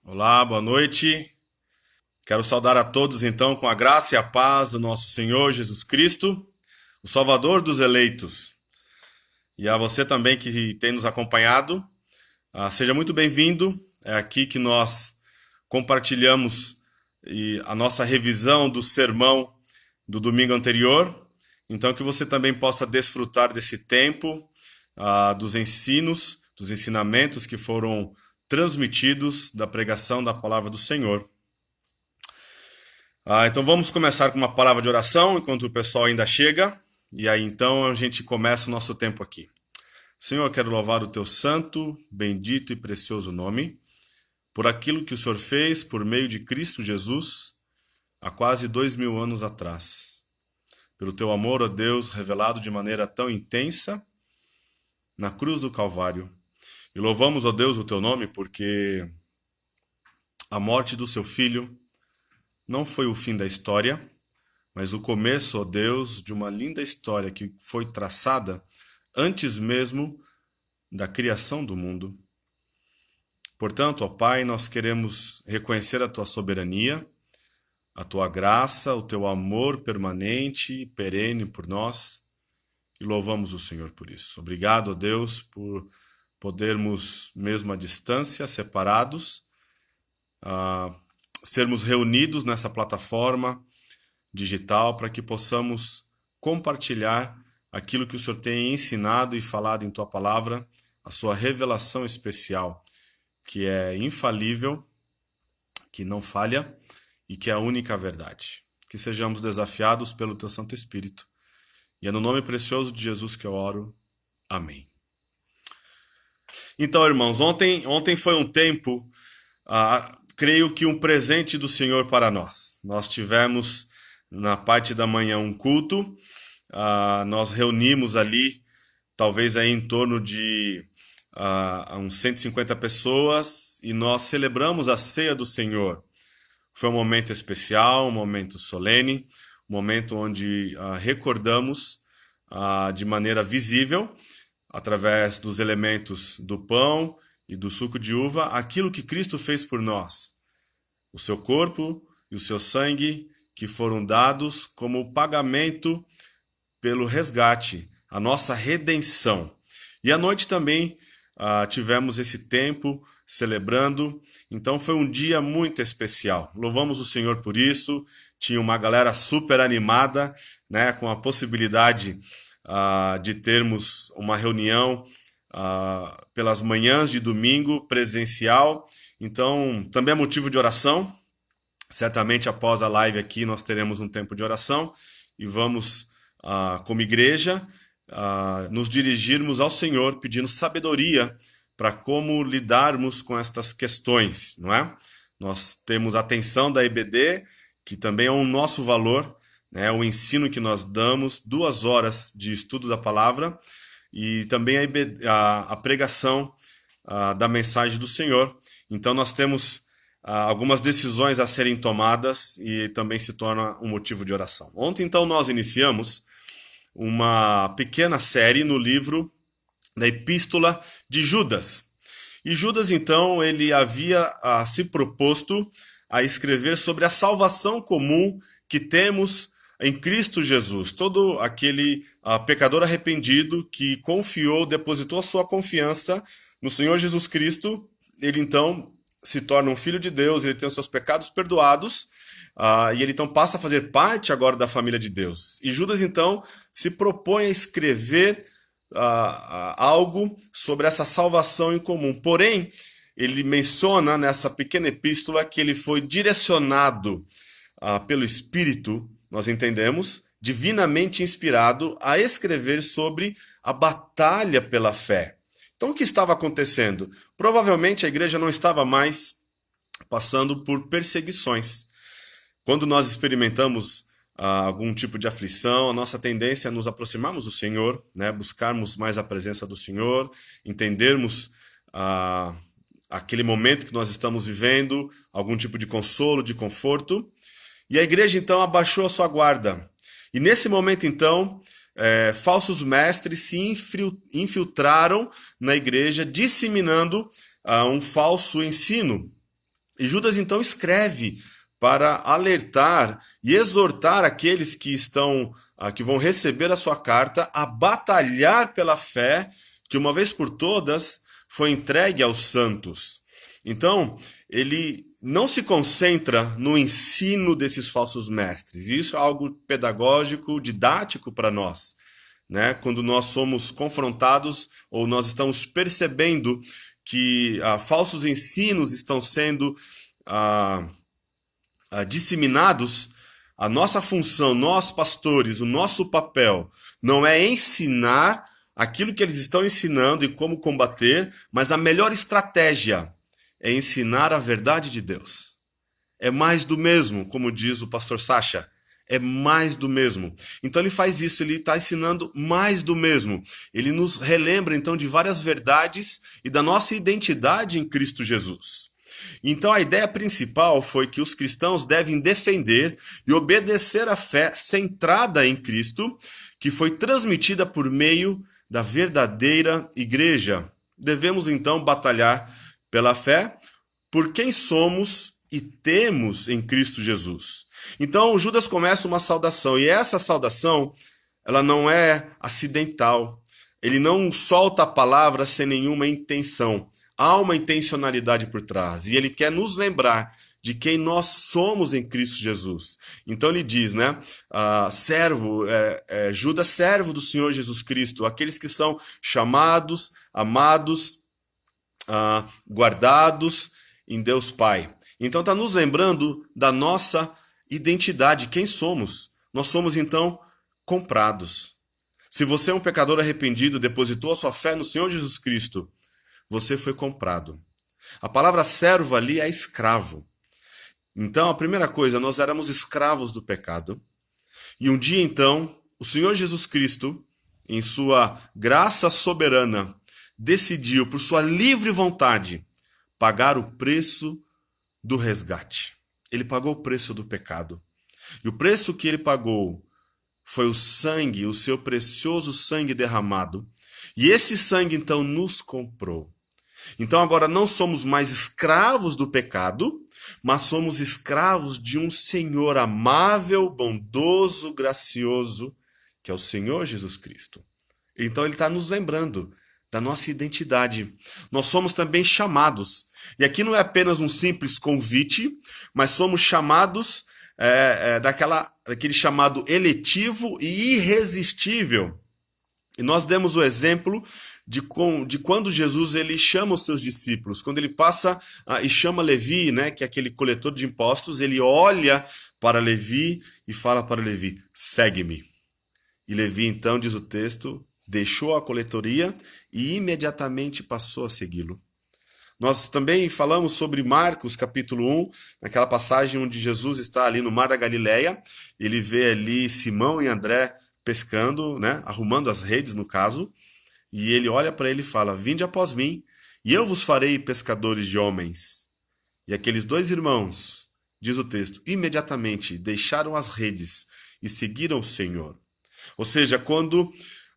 Olá, boa noite. Quero saudar a todos então com a graça e a paz do nosso Senhor Jesus Cristo, o Salvador dos eleitos. E a você também que tem nos acompanhado, seja muito bem-vindo. É aqui que nós compartilhamos a nossa revisão do sermão do domingo anterior. Então que você também possa desfrutar desse tempo, dos ensinos, dos ensinamentos que foram transmitidos da pregação da palavra do Senhor. Então vamos começar com uma palavra de oração enquanto o pessoal ainda chega. E aí então a gente começa o nosso tempo aqui. Senhor, eu quero louvar o teu santo, bendito e precioso nome por aquilo que o Senhor fez por meio de Cristo Jesus há quase 2000 anos atrás. Pelo teu amor, ó Deus, revelado de maneira tão intensa na cruz do Calvário. E louvamos, ó Deus, o teu nome porque a morte do seu filho não foi o fim da história, mas o começo, ó Deus, de uma linda história que foi traçada antes mesmo da criação do mundo. Portanto, ó Pai, nós queremos reconhecer a tua soberania, a tua graça, o teu amor permanente e perene por nós, e louvamos o Senhor por isso. Obrigado, ó Deus, por podermos, mesmo à distância, separados, sermos reunidos nessa plataforma digital para que possamos compartilhar aquilo que o Senhor tem ensinado e falado em tua palavra, a sua revelação especial, que é infalível, que não falha e que é a única verdade. Que sejamos desafiados pelo teu Santo Espírito. E é no nome precioso de Jesus que eu oro. Amém. Então, irmãos, ontem foi um tempo, creio que um presente do Senhor para nós. Nós tivemos na parte da manhã um culto, nós reunimos ali, talvez aí em torno de uns 150 pessoas, e nós celebramos a ceia do Senhor. Foi um momento especial, um momento solene, um momento onde recordamos de maneira visível, através dos elementos do pão e do suco de uva, aquilo que Cristo fez por nós. O seu corpo e o seu sangue que foram dados como pagamento pelo resgate, a nossa redenção. E à noite também tivemos esse tempo celebrando, então foi um dia muito especial. Louvamos o Senhor por isso, tinha uma galera super animada, né, com a possibilidade de termos uma reunião pelas manhãs de domingo presencial, então também é motivo de oração. Certamente após a live aqui nós teremos um tempo de oração e vamos, como igreja, nos dirigirmos ao Senhor pedindo sabedoria para como lidarmos com estas questões, não é? Nós temos a atenção da EBD, que também é um nosso valor, né? O ensino que nós damos, 2 horas de estudo da palavra, e também a pregação da mensagem do Senhor. Então nós temos algumas decisões a serem tomadas e também se torna um motivo de oração. Ontem, então, nós iniciamos uma pequena série no livro da Epístola de Judas. E Judas, então, ele havia se proposto a escrever sobre a salvação comum que temos em Cristo Jesus. Todo aquele pecador arrependido que confiou, depositou a sua confiança no Senhor Jesus Cristo, ele então se torna um filho de Deus, ele tem os seus pecados perdoados, e ele então passa a fazer parte agora da família de Deus. E Judas então se propõe a escrever algo sobre essa salvação em comum. Porém, ele menciona nessa pequena epístola que ele foi direcionado pelo Espírito, nós entendemos, divinamente inspirado a escrever sobre a batalha pela fé. Então, o que estava acontecendo? Provavelmente a igreja não estava mais passando por perseguições. Quando nós experimentamos algum tipo de aflição, a nossa tendência é nos aproximarmos do Senhor, né? Buscarmos mais a presença do Senhor, entendermos aquele momento que nós estamos vivendo, algum tipo de consolo, de conforto. E a igreja então abaixou a sua guarda. E nesse momento então, falsos mestres se infiltraram na igreja, disseminando um falso ensino. E Judas então escreve para alertar e exortar aqueles que que vão receber a sua carta a batalhar pela fé que uma vez por todas foi entregue aos santos. Então, ele não se concentra no ensino desses falsos mestres. E isso é algo pedagógico, didático para nós, né? Quando nós somos confrontados ou nós estamos percebendo que falsos ensinos estão sendo disseminados, a nossa função, nós pastores, o nosso papel não é ensinar aquilo que eles estão ensinando e como combater, mas a melhor estratégia é ensinar a verdade de Deus. É mais do mesmo, como diz o pastor Sacha. É mais do mesmo. Então ele faz isso, ele está ensinando mais do mesmo. Ele nos relembra então de várias verdades e da nossa identidade em Cristo Jesus. Então a ideia principal foi que os cristãos devem defender e obedecer a fé centrada em Cristo, que foi transmitida por meio da verdadeira igreja. Devemos então batalhar pela fé por quem somos e temos em Cristo Jesus. Então Judas começa uma saudação, e essa saudação, ela não é acidental. Ele não solta a palavra sem nenhuma intenção. Há uma intencionalidade por trás, e ele quer nos lembrar de quem nós somos em Cristo Jesus. Então ele diz, né, Judas, servo do Senhor Jesus Cristo, aqueles que são chamados, amados, guardados em Deus Pai. Então está nos lembrando da nossa identidade, quem somos. Nós somos então comprados. Se você é um pecador arrependido, depositou a sua fé no Senhor Jesus Cristo, você foi comprado. A palavra servo ali é escravo. Então, a primeira coisa, nós éramos escravos do pecado. E um dia, então, o Senhor Jesus Cristo, em sua graça soberana, decidiu, por sua livre vontade, pagar o preço do resgate. Ele pagou o preço do pecado. E o preço que ele pagou foi o sangue, o seu precioso sangue derramado. E esse sangue, então, nos comprou. Então agora não somos mais escravos do pecado, mas somos escravos de um Senhor amável, bondoso, gracioso, que é o Senhor Jesus Cristo. Então ele está nos lembrando da nossa identidade. Nós somos também chamados. E aqui não é apenas um simples convite, mas somos chamados daquele chamado eletivo e irresistível. E nós demos o exemplo de quando Jesus ele chama os seus discípulos, quando ele passa e chama Levi, né, que é aquele coletor de impostos, ele olha para Levi e fala para Levi, segue-me. E Levi, então, diz o texto, deixou a coletoria e imediatamente passou a segui-lo. Nós também falamos sobre Marcos, capítulo 1, naquela passagem onde Jesus está ali no Mar da Galileia, ele vê ali Simão e André pescando, né, arrumando as redes no caso, e ele olha para ele e fala, vinde após mim, e eu vos farei pescadores de homens. E aqueles dois irmãos, diz o texto, imediatamente deixaram as redes e seguiram o Senhor. Ou seja, quando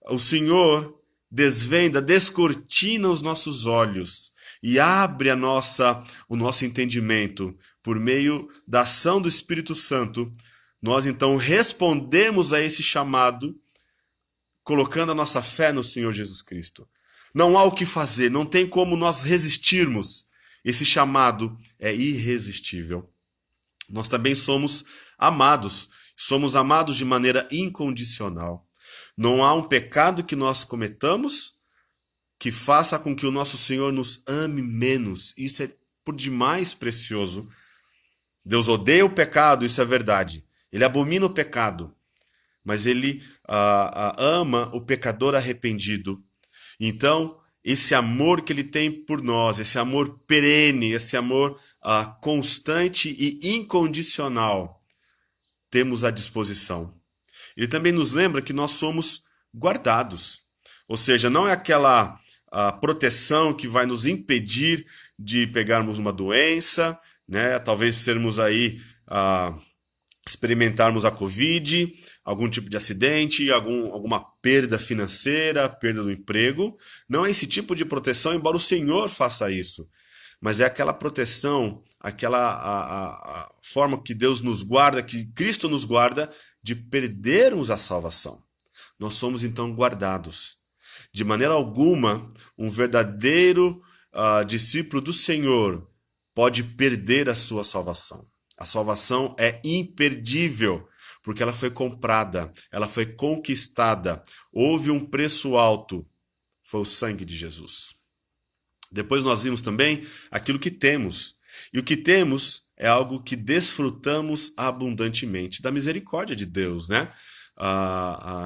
o Senhor desvenda, descortina os nossos olhos e abre o nosso entendimento por meio da ação do Espírito Santo, nós então respondemos a esse chamado colocando a nossa fé no Senhor Jesus Cristo. Não há o que fazer, não tem como nós resistirmos. Esse chamado é irresistível. Nós também somos amados de maneira incondicional. Não há um pecado que nós cometamos que faça com que o nosso Senhor nos ame menos. Isso é por demais precioso. Deus odeia o pecado, isso é verdade. Ele abomina o pecado, mas ele ama o pecador arrependido. Então, esse amor que ele tem por nós, esse amor perene, esse amor constante e incondicional, temos à disposição. Ele também nos lembra que nós somos guardados. Ou seja, não é aquela proteção que vai nos impedir de pegarmos uma doença, né? Talvez sermos aí... experimentarmos a Covid, algum tipo de acidente, alguma perda financeira, perda do emprego. Não é esse tipo de proteção, embora o Senhor faça isso. mas é aquela proteção, aquela a forma que Deus nos guarda, que Cristo nos guarda de perdermos a salvação. Nós somos então guardados. De maneira alguma, um verdadeiro discípulo do Senhor pode perder a sua salvação. A salvação é imperdível, porque ela foi comprada, ela foi conquistada. Houve um preço alto, foi o sangue de Jesus. Depois nós vimos também aquilo que temos. E o que temos é algo que desfrutamos abundantemente da misericórdia de Deus, né?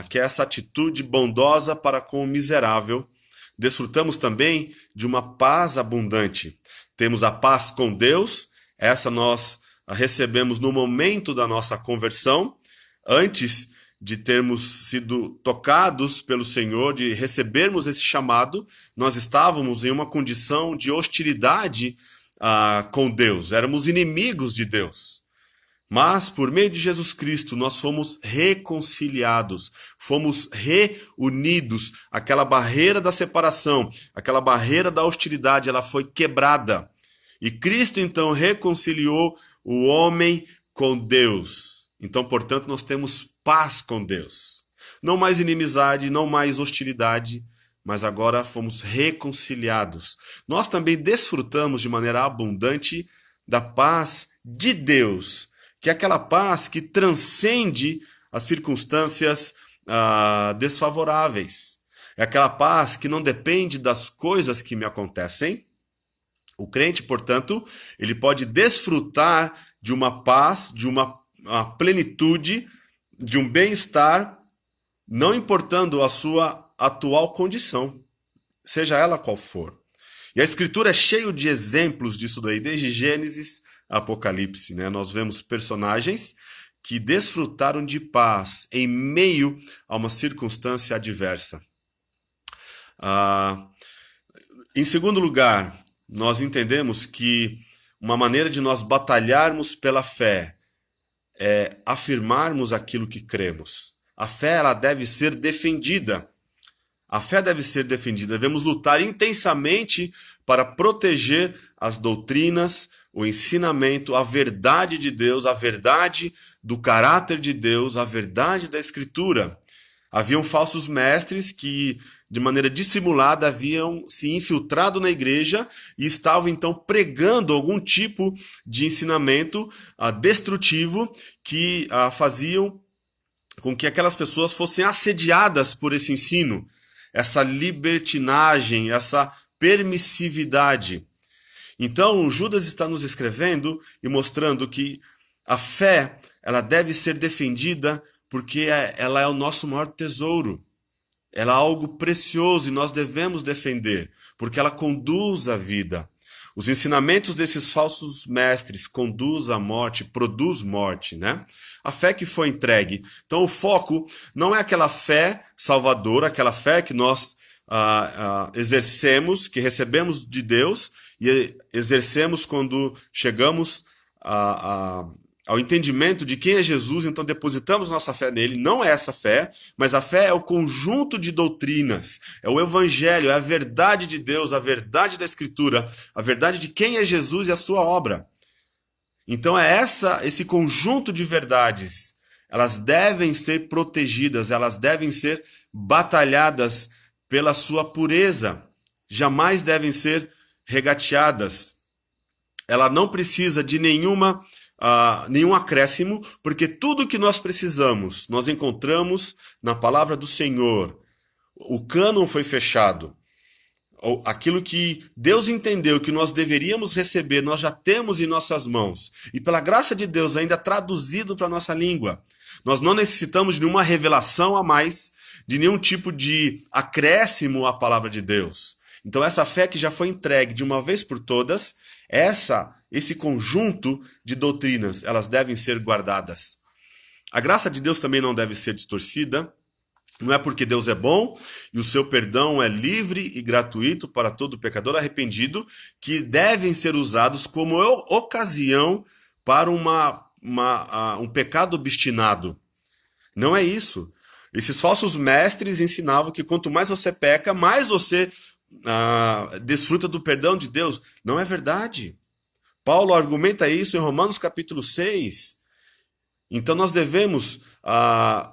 Que é essa atitude bondosa para com o miserável. Desfrutamos também de uma paz abundante. Temos a paz com Deus, essa nós recebemos no momento da nossa conversão, antes de termos sido tocados pelo Senhor, de recebermos esse chamado, nós estávamos em uma condição de hostilidade com Deus, éramos inimigos de Deus. Mas, por meio de Jesus Cristo, nós fomos reconciliados, fomos reunidos. Aquela barreira da separação, aquela barreira da hostilidade, ela foi quebrada. E Cristo, então, reconciliou o homem com Deus. Então, portanto, nós temos paz com Deus. Não mais inimizade, não mais hostilidade, mas agora fomos reconciliados. Nós também desfrutamos de maneira abundante da paz de Deus, que é aquela paz que transcende as circunstâncias desfavoráveis. É aquela paz que não depende das coisas que me acontecem. O crente, portanto, ele pode desfrutar de uma paz, de uma plenitude, de um bem-estar, não importando a sua atual condição, seja ela qual for. E a Escritura é cheia de exemplos disso daí, desde Gênesis a Apocalipse, né? Nós vemos personagens que desfrutaram de paz em meio a uma circunstância adversa. Em segundo lugar, nós entendemos que uma maneira de nós batalharmos pela fé é afirmarmos aquilo que cremos. A fé, ela deve ser defendida. A fé deve ser defendida. Devemos lutar intensamente para proteger as doutrinas, o ensinamento, a verdade de Deus, a verdade do caráter de Deus, a verdade da Escritura. Haviam falsos mestres que, de maneira dissimulada, haviam se infiltrado na igreja e estavam, então, pregando algum tipo de ensinamento destrutivo que faziam com que aquelas pessoas fossem assediadas por esse ensino, essa libertinagem, essa permissividade. Então, Judas está nos escrevendo e mostrando que a fé, ela deve ser defendida porque ela é o nosso maior tesouro. Ela é algo precioso e nós devemos defender, porque ela conduz à vida. Os ensinamentos desses falsos mestres conduz à morte, produz morte, né? A fé que foi entregue. Então o foco não é aquela fé salvadora, aquela fé que nós exercemos, que recebemos de Deus e exercemos quando chegamos ao entendimento de quem é Jesus, então depositamos nossa fé nele. Não é essa fé, mas a fé é o conjunto de doutrinas, é o evangelho, é a verdade de Deus, a verdade da Escritura, a verdade de quem é Jesus e a sua obra. Então é esse conjunto de verdades, elas devem ser protegidas, elas devem ser batalhadas pela sua pureza, jamais devem ser regateadas. Ela não precisa de nenhum acréscimo, porque tudo que nós precisamos, nós encontramos na palavra do Senhor. O cânon foi fechado. Aquilo que Deus entendeu que nós deveríamos receber, nós já temos em nossas mãos. E pela graça de Deus ainda traduzido para a nossa língua. Nós não necessitamos de nenhuma revelação a mais, de nenhum tipo de acréscimo à palavra de Deus. Então essa fé que já foi entregue de uma vez por todas, esse conjunto de doutrinas, elas devem ser guardadas. A graça de Deus também não deve ser distorcida. Não é porque Deus é bom e o seu perdão é livre e gratuito para todo pecador arrependido que devem ser usados como ocasião para um pecado obstinado. Não é isso. Esses falsos mestres ensinavam que quanto mais você peca, mais você desfruta do perdão de Deus. Não é verdade. Paulo argumenta isso em Romanos capítulo 6. Então nós devemos,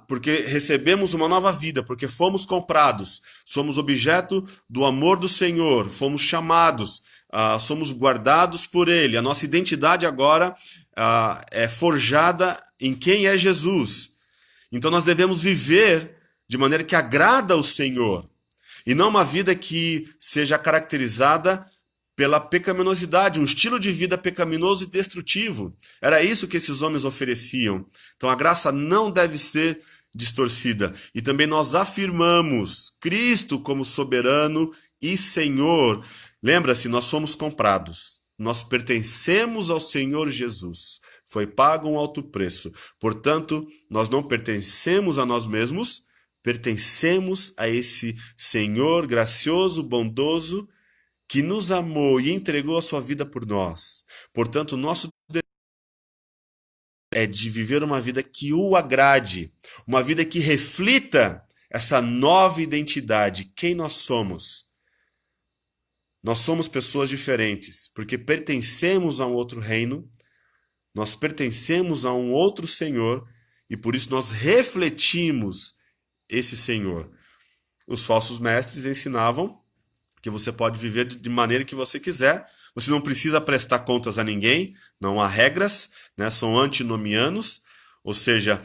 porque recebemos uma nova vida, porque fomos comprados, somos objeto do amor do Senhor, fomos chamados, somos guardados por Ele. A nossa identidade agora é forjada em quem é Jesus. Então nós devemos viver de maneira que agrada ao Senhor, e não uma vida que seja caracterizada pela pecaminosidade, um estilo de vida pecaminoso e destrutivo. Era isso que esses homens ofereciam. Então a graça não deve ser distorcida. E também nós afirmamos Cristo como soberano e Senhor. Lembra-se, nós somos comprados. Nós pertencemos ao Senhor Jesus. Foi pago um alto preço. Portanto, nós não pertencemos a nós mesmos, pertencemos a esse Senhor gracioso, bondoso, que nos amou e entregou a sua vida por nós. Portanto, o nosso desejo é de viver uma vida que o agrade, uma vida que reflita essa nova identidade, quem nós somos. Nós somos pessoas diferentes, porque pertencemos a um outro reino, nós pertencemos a um outro Senhor, e por isso nós refletimos esse Senhor. Os falsos mestres ensinavam que você pode viver de maneira que você quiser, você não precisa prestar contas a ninguém, não há regras, né? São antinomianos, ou seja,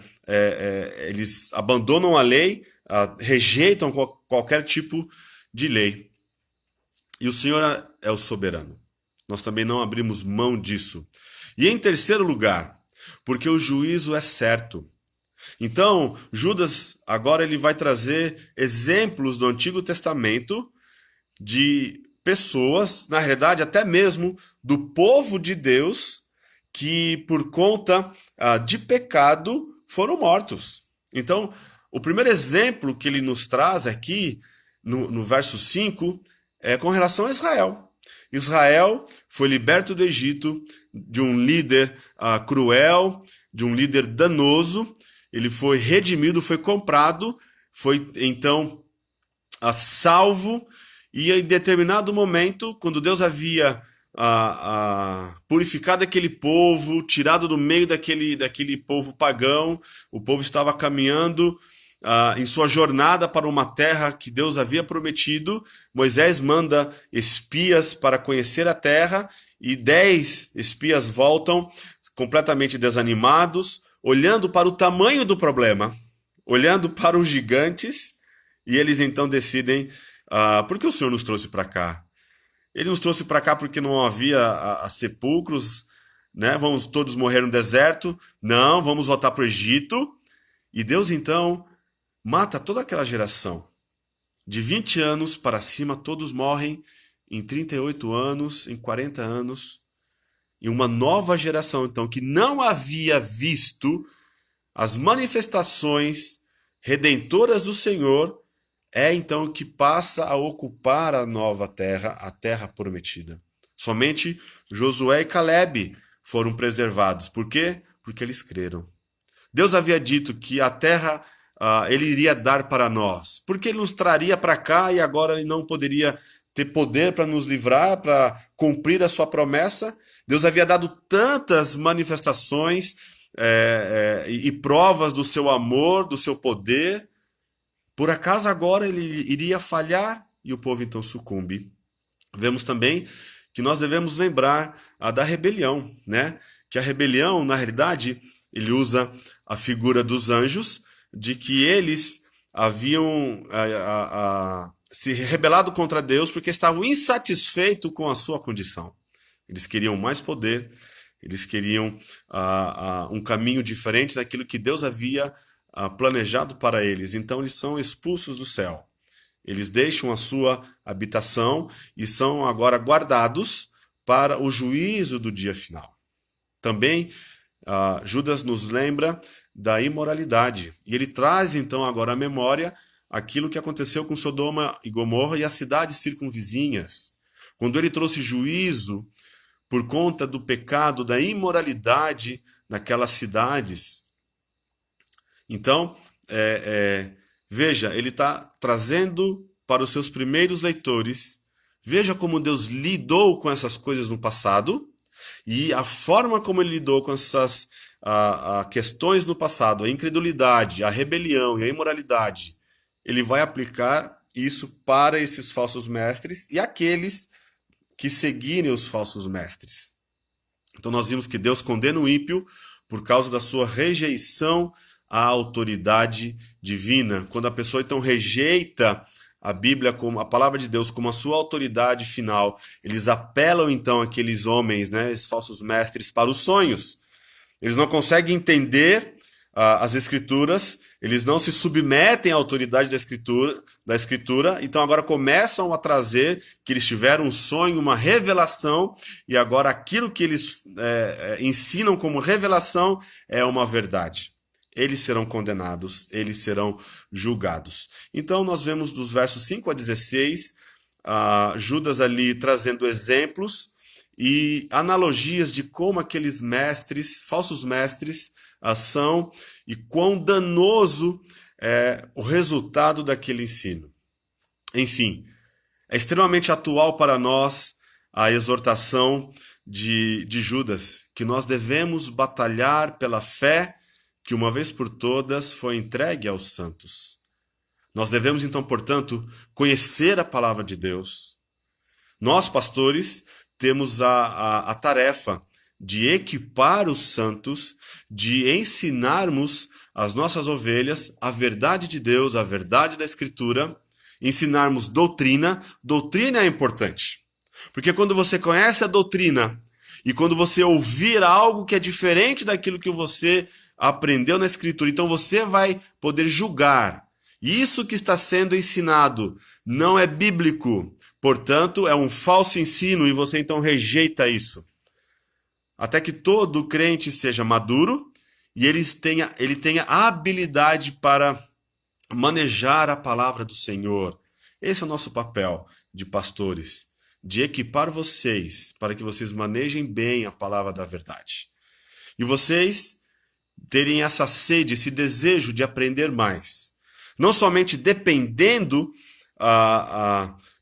eles abandonam a lei, rejeitam qualquer tipo de lei. E o Senhor é o soberano. Nós também não abrimos mão disso. E em terceiro lugar, porque o juízo é certo. Então, Judas agora ele vai trazer exemplos do Antigo Testamento de pessoas, na realidade até mesmo do povo de Deus, que por conta de pecado foram mortos. Então, o primeiro exemplo que ele nos traz aqui, no verso 5, é com relação a Israel. Israel foi liberto do Egito de um líder cruel, de um líder danoso. Ele foi redimido, foi comprado, foi então salvo. E em determinado momento, quando Deus havia purificado aquele povo, tirado do meio daquele povo pagão, o povo estava caminhando em sua jornada para uma terra que Deus havia prometido. Moisés manda espias para conhecer a terra, e 10 espias voltam completamente desanimados, olhando para o tamanho do problema, olhando para os gigantes, e eles então decidem: por que o Senhor nos trouxe para cá? Ele nos trouxe para cá porque não havia sepulcros, né? Vamos todos morrer no deserto? Não, vamos voltar para o Egito. E Deus então mata toda aquela geração. De 20 anos para cima, todos morrem em 38 anos, em 40 anos. E uma nova geração, então, que não havia visto as manifestações redentoras do Senhor, então que passa a ocupar a nova terra, a terra prometida. Somente Josué e Calebe foram preservados. Por quê? Porque eles creram. Deus havia dito que a terra ele iria dar para nós. Porque ele nos traria para cá e agora ele não poderia ter poder para nos livrar, para cumprir a sua promessa? Deus havia dado tantas manifestações e provas do seu amor, do seu poder. Por acaso agora ele iria falhar? E o povo então sucumbe. Vemos também que nós devemos lembrar da rebelião, né? Que a rebelião, na realidade, ele usa a figura dos anjos, de que eles haviam se rebelado contra Deus porque estavam insatisfeitos com a sua condição. Eles queriam mais poder, eles queriam um caminho diferente daquilo que Deus havia planejado para eles. Então eles são expulsos do céu. Eles deixam a sua habitação e são agora guardados para o juízo do dia final. Também Judas nos lembra da imoralidade. E ele traz então agora à memória aquilo que aconteceu com Sodoma e Gomorra e as cidades circunvizinhas. Quando ele trouxe juízo por conta do pecado, da imoralidade naquelas cidades. Então, veja, ele está trazendo para os seus primeiros leitores Veja como Deus lidou com essas coisas no passado e a forma como ele lidou com essas questões no passado, a incredulidade, a rebelião e a imoralidade. Ele vai aplicar isso para esses falsos mestres e aqueles que seguirem os falsos mestres. Então nós vimos que Deus condena o ímpio por causa da sua rejeição à autoridade divina. Quando a pessoa então rejeita a Bíblia, como a palavra de Deus, como a sua autoridade final, eles apelam então aqueles homens, né, esses falsos mestres, para os sonhos. Eles não conseguem entender as escrituras, eles não se submetem à autoridade da escritura, então agora começam a trazer que eles tiveram um sonho, uma revelação, e agora aquilo que eles ensinam como revelação é uma verdade. Eles serão condenados, eles serão julgados. Então nós vemos dos versos 5 a 16, Judas ali trazendo exemplos e analogias de como aqueles mestres, falsos mestres, são e quão danoso é o resultado daquele ensino. Enfim, é extremamente atual para nós a exortação de Judas, que nós devemos batalhar pela fé que uma vez por todas foi entregue aos santos. Nós devemos então, portanto, conhecer a palavra de Deus. Nós, pastores, temos a tarefa de equipar os santos, de ensinarmos às nossas ovelhas a verdade de Deus, a verdade da Escritura, ensinarmos doutrina. Doutrina é importante, porque quando você conhece a doutrina e quando você ouvir algo que é diferente daquilo que você aprendeu na Escritura, então você vai poder julgar. Isso que está sendo ensinado não é bíblico, portanto é um falso ensino e você então rejeita isso. Até que todo crente seja maduro e ele tenha a habilidade para manejar a palavra do Senhor. Esse é o nosso papel de pastores, de equipar vocês para que vocês manejem bem a palavra da verdade. E vocês terem essa sede, esse desejo de aprender mais. Não somente dependendo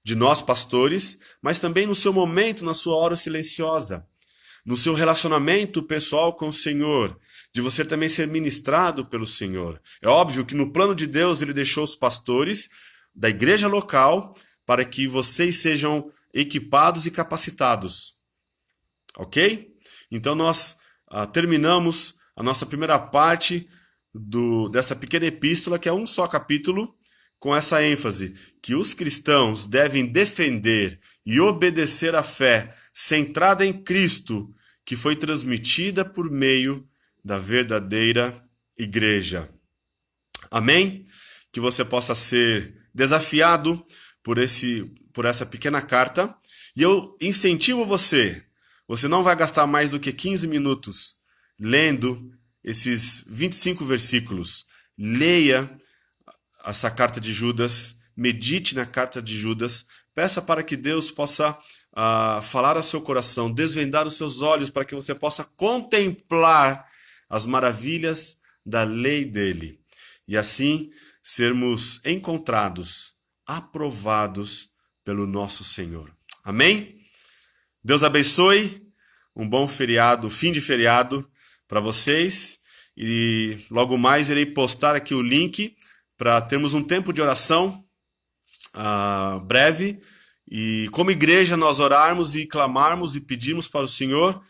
de nós pastores, mas também no seu momento, na sua hora silenciosa, no seu relacionamento pessoal com o Senhor, de você também ser ministrado pelo Senhor. É óbvio que no plano de Deus ele deixou os pastores da igreja local para que vocês sejam equipados e capacitados. Ok? Então nós terminamos a nossa primeira parte dessa pequena epístola, que é um só capítulo, com essa ênfase, que os cristãos devem defender e obedecer à fé centrada em Cristo, que foi transmitida por meio da verdadeira igreja. Amém? Que você possa ser desafiado por essa pequena carta. E eu incentivo você não vai gastar mais do que 15 minutos lendo esses 25 versículos. Leia essa carta de Judas, medite na carta de Judas, peça para que Deus possa falar ao seu coração, desvendar os seus olhos para que você possa contemplar as maravilhas da lei dele. E assim sermos encontrados, aprovados pelo nosso Senhor. Amém? Deus abençoe, um bom feriado, fim de feriado para vocês. E logo mais irei postar aqui o link para termos um tempo de oração breve. E como igreja nós orarmos e clamarmos e pedirmos para o Senhor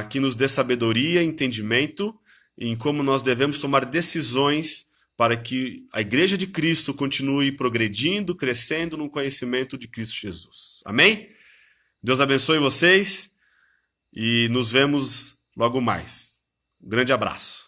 que nos dê sabedoria e entendimento em como nós devemos tomar decisões para que a igreja de Cristo continue progredindo, crescendo no conhecimento de Cristo Jesus. Amém? Deus abençoe vocês e nos vemos logo mais. Um grande abraço.